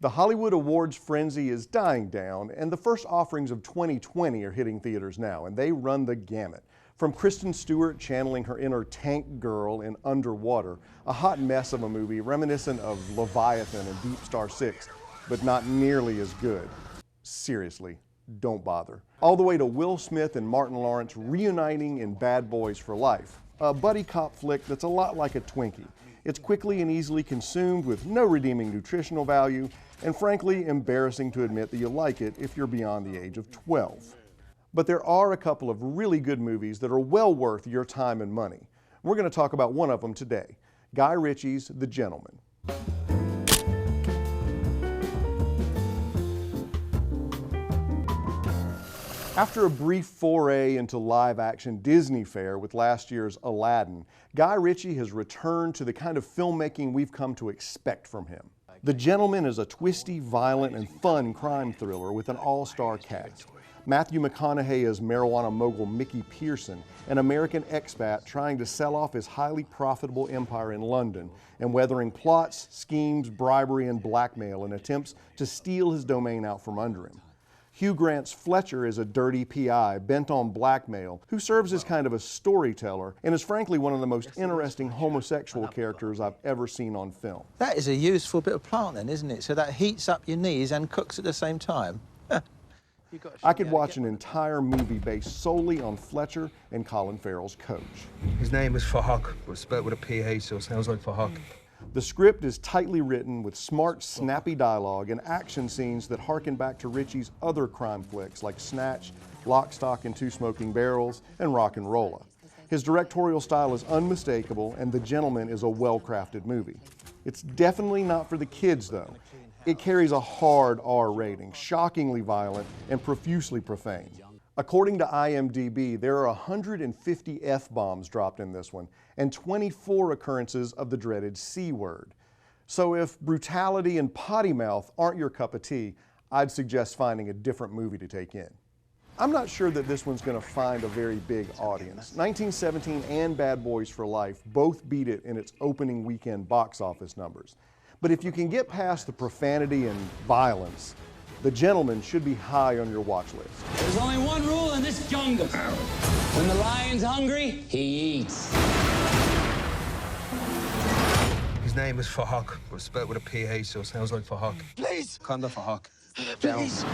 The Hollywood Awards frenzy is dying down, and the first offerings of 2020 are hitting theaters now, and they run the gamut. From Kristen Stewart channeling her inner tank girl in Underwater, a hot mess of a movie reminiscent of Leviathan and Deep Star 6, but not nearly as good. Seriously, don't bother. All the way to Will Smith and Martin Lawrence reuniting in Bad Boys for Life, a buddy cop flick that's a lot like a Twinkie. It's quickly and easily consumed with no redeeming nutritional value, and frankly embarrassing to admit that you like it if you're beyond the age of 12. But there are a couple of really good movies that are well worth your time and money. We're going to talk about one of them today, Guy Ritchie's The Gentlemen. After a brief foray into live-action Disney fare with last year's Aladdin, Guy Ritchie has returned to the kind of filmmaking we've come to expect from him. The Gentlemen is a twisty, violent, and fun crime thriller with an all-star cast. Matthew McConaughey as marijuana mogul Mickey Pearson, an American expat trying to sell off his highly profitable empire in London and weathering plots, schemes, bribery, and blackmail in attempts to steal his domain out from under him. Hugh Grant's Fletcher is a dirty PI bent on blackmail who serves as kind of a storyteller and is frankly one of the most interesting homosexual characters I've ever seen on film. That is a useful bit of plant then, isn't it? So that heats up your knees and cooks at the same time. I could watch an entire movie based solely on Fletcher and Colin Farrell's coach. His name is Fahak, but spelled with a PH, so it sounds like Fahak. The script is tightly written with smart, snappy dialogue and action scenes that harken back to Ritchie's other crime flicks like Snatch, Lock, Stock and Two Smoking Barrels, and Rock and Rolla. His directorial style is unmistakable, and The Gentlemen is a well-crafted movie. It's definitely not for the kids, though. It carries a hard R rating, shockingly violent and profusely profane. According to IMDb, there are 150 F-bombs dropped in this one, and 24 occurrences of the dreaded C word. So if brutality and potty mouth aren't your cup of tea, I'd suggest finding a different movie to take in. I'm not sure that this one's going to find a very big audience. 1917 and Bad Boys for Life both beat it in its opening weekend box office numbers. But if you can get past the profanity and violence, The Gentlemen should be high on your watch list. There's only one rule in this jungle. When the lion's hungry, he eats. His name is Fahak, but spelled with a PH, so it sounds like Fahak. Please! Kanda Fahak. Please!